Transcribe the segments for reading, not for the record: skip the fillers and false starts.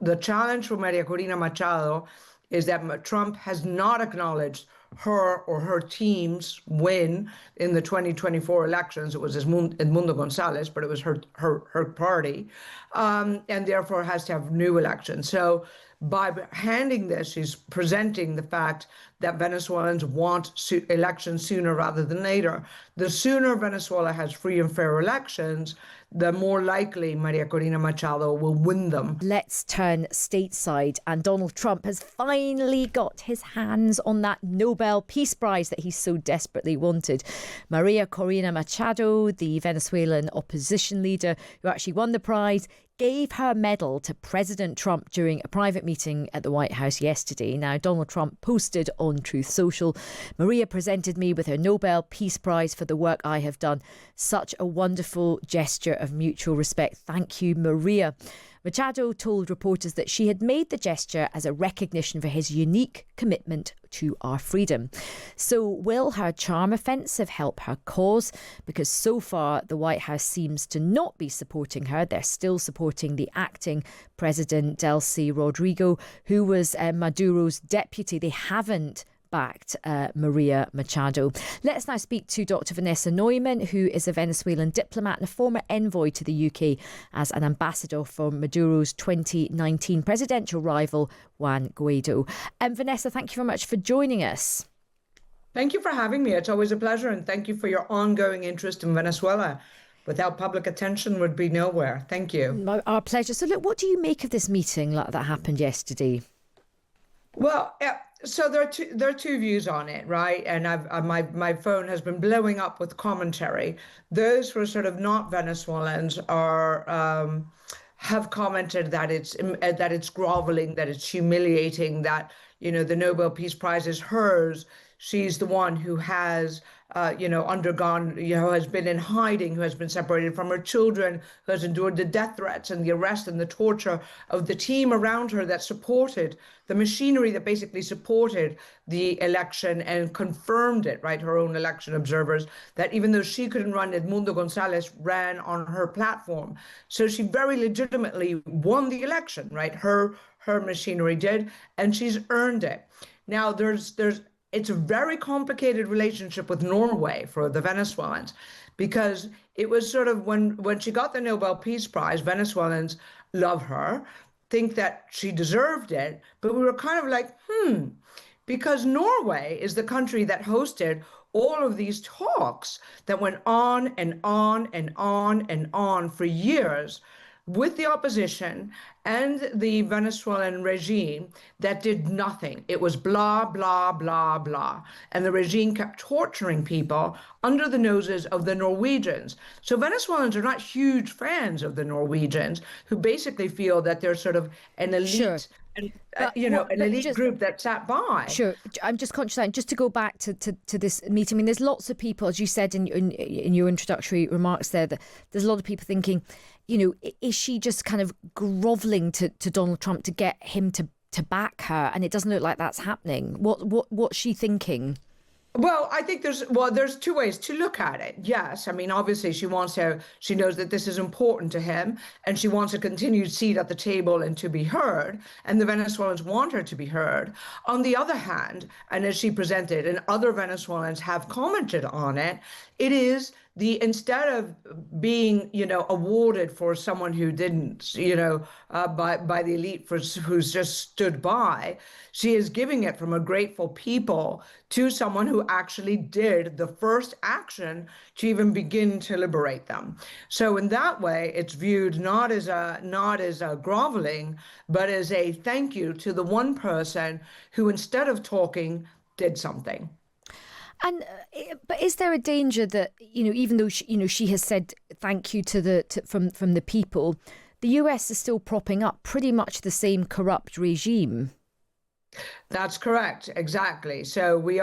the challenge for Maria Corina Machado is that Trump has not acknowledged her or her team's win in the 2024 elections. It was Edmundo Gonzalez, but it was her party, and therefore has to have new elections. So by handing this, she's presenting the fact that Venezuelans want elections sooner rather than later. The sooner Venezuela has free and fair elections, the more likely Maria Corina Machado will win them. Let's turn stateside, and Donald Trump has finally got his hands on that Nobel Peace Prize that he so desperately wanted. Maria Corina Machado, the Venezuelan opposition leader who actually won the prize, gave her medal to President Trump during a private meeting at the White House yesterday. Now, Donald Trump posted on Truth Social, "Maria presented me with her Nobel Peace Prize for the work I have done. Such a wonderful gesture of mutual respect. Thank you, Maria." Machado told reporters that she had made the gesture as a recognition for his unique commitment to our freedom. So will her charm offensive help her cause? Because so far the White House seems to not be supporting her. They're still supporting the acting president, Delcy Rodrigo, who was Maduro's deputy. They haven't backed Maria Machado. Let's now speak to Dr Vanessa Neumann, who is a Venezuelan diplomat and a former envoy to the UK as an ambassador for Maduro's 2019 presidential rival, Juan Guaido. Vanessa, thank you very much for joining us. Thank you for having me. It's always a pleasure, and thank you for your ongoing interest in Venezuela. Without public attention, would be nowhere. Thank you. Our pleasure. So look, what do you make of this meeting that happened yesterday? Well, so there are two views on it, right? And my phone has been blowing up with commentary. Those who are sort of not Venezuelans have commented that it's groveling, that it's humiliating, that the Nobel Peace Prize is hers. She's the one who has undergone, has been in hiding, who has been separated from her children, who has endured the death threats and the arrest and the torture of the team around her that supported the machinery that basically supported the election and confirmed it, right? Her own election observers, that even though she couldn't run, Edmundo Gonzalez ran on her platform. So she very legitimately won the election, right? Her machinery did, and she's earned it. Now it's a very complicated relationship with Norway for the Venezuelans, because it was sort of when she got the Nobel Peace Prize, Venezuelans love her, think that she deserved it, but we were kind of like, because Norway is the country that hosted all of these talks that went on and on and on and on for years with the opposition and the Venezuelan regime that did nothing. It was blah, blah, blah, blah. And the regime kept torturing people under the noses of the Norwegians. So Venezuelans are not huge fans of the Norwegians, who basically feel that they're sort of an elite, Sure. an elite group that sat by. Sure. I'm just conscious that just to go back to this meeting, I mean, there's lots of people, as you said in your introductory remarks there, that there's a lot of people thinking, is she just kind of grovelling to Donald Trump to get him to back her? And it doesn't look like that's happening. What's she thinking? Well, I think there's two ways to look at it. Yes, I mean, obviously she knows that this is important to him, and she wants a continued seat at the table and to be heard, and the Venezuelans want her to be heard. On the other hand, and as she presented, and other Venezuelans have commented on it, it is instead of being, awarded for someone who didn't, by the elite who's just stood by, she is giving it from a grateful people to someone who actually did the first action to even begin to liberate them. So in that way, it's viewed not as a groveling, but as a thank you to the one person who, instead of talking, did something. And but is there a danger that even though she has said thank you from the people, the US is still propping up pretty much the same corrupt regime? That's correct. Exactly. So we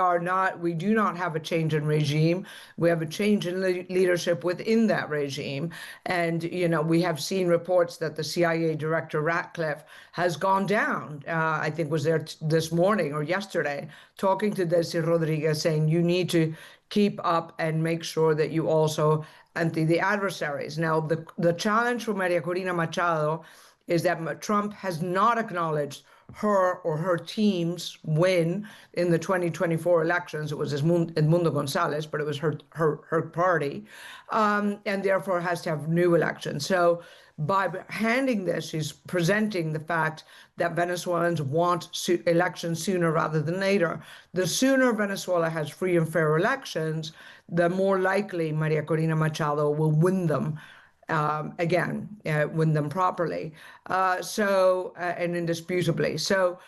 do not have a change in regime. We have a change in leadership within that regime. And, we have seen reports that the CIA director Ratcliffe has gone down. I think was there this morning or yesterday, talking to Delcy Rodriguez, saying you need to keep up and make sure that you also empty the adversaries. Now, the challenge for Maria Corina Machado is that Trump has not acknowledged her or her team's win in the 2024 elections. It was Edmundo Gonzalez, but it was her party, and therefore has to have new elections. So by handing this, she's presenting the fact that Venezuelans want elections sooner rather than later. The sooner Venezuela has free and fair elections, the more likely María Corina Machado will win them. Again, win them properly, and indisputably. So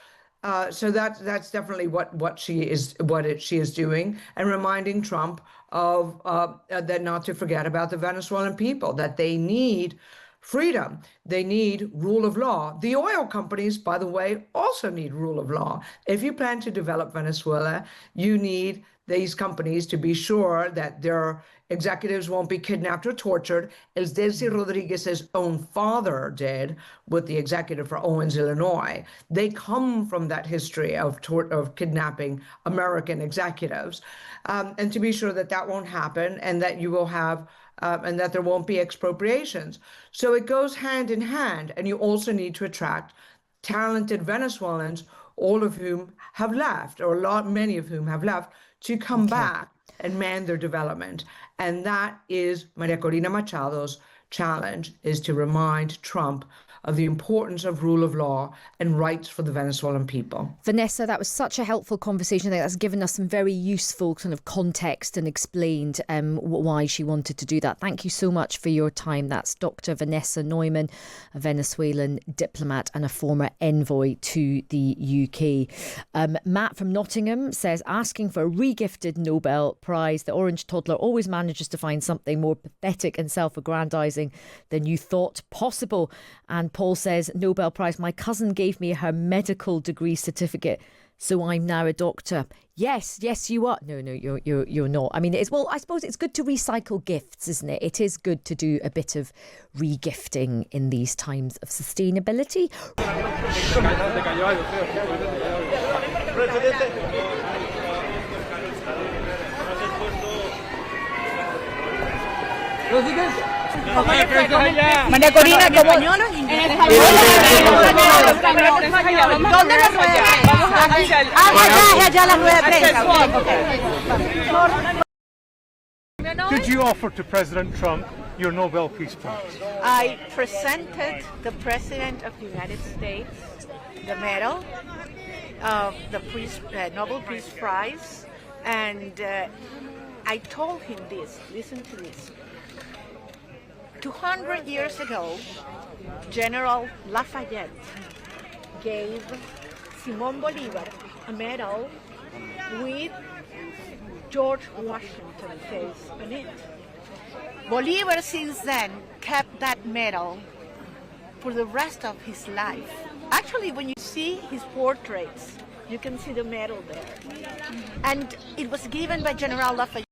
that's definitely what she is doing, and reminding Trump of that not to forget about the Venezuelan people, that they need freedom. They need rule of law. The oil companies, by the way, also need rule of law. If you plan to develop Venezuela, you need these companies to be sure that their executives won't be kidnapped or tortured, as Delcy Rodriguez's own father did with the executive for Owens, Illinois. They come from that history of kidnapping American executives, and to be sure that that won't happen, and that you will have and that there won't be expropriations. So it goes hand in hand, and you also need to attract talented Venezuelans, all of whom have left, or many of whom have left, to come back and man their development. And that is María Corina Machado's challenge, is to remind Trump of the importance of rule of law and rights for the Venezuelan people. Vanessa, that was such a helpful conversation. I think that's given us some very useful kind of context and explained why she wanted to do that. Thank you so much for your time. That's Dr Vanessa Neumann, a Venezuelan diplomat and a former envoy to the UK. Matt from Nottingham says, asking for a re-gifted Nobel Prize. The orange toddler always manages to find something more pathetic and self-aggrandizing than you thought possible. And Paul says, Nobel Prize, my cousin gave me her medical degree certificate, so I'm now a doctor. Yes, you are. No, you're not. I mean, I suppose it's good to recycle gifts, isn't it? It is good to do a bit of re-gifting in these times of sustainability. María Corina, ¿cómo? En español. ¿Dónde las ruedas de prensa? Allá las ruedas de prensa. Did you offer to President Trump your Nobel Peace Prize? I presented the President of the United States the medal of the Nobel Peace Prize, and I told him this. Listen to this. 200 years ago, General Lafayette gave Simón Bolívar a medal with George Washington's face on it. Bolívar since then kept that medal for the rest of his life. Actually, when you see his portraits, you can see the medal there. And it was given by General Lafayette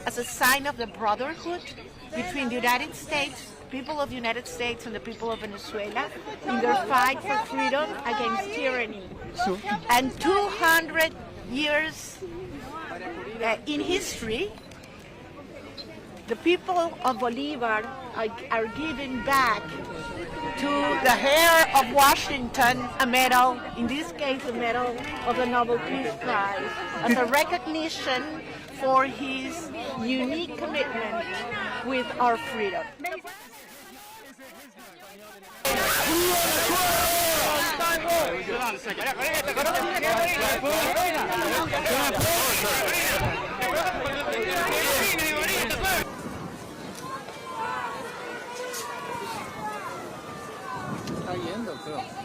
as a sign of the brotherhood between the United States, people of the United States, and the people of Venezuela in their fight for freedom against tyranny. And 200 years in history, the people of Bolívar are giving back to the heir of Washington a medal, in this case a medal of the Nobel Peace Prize, as a recognition for his unique commitment with our freedom. Está yendo, creo.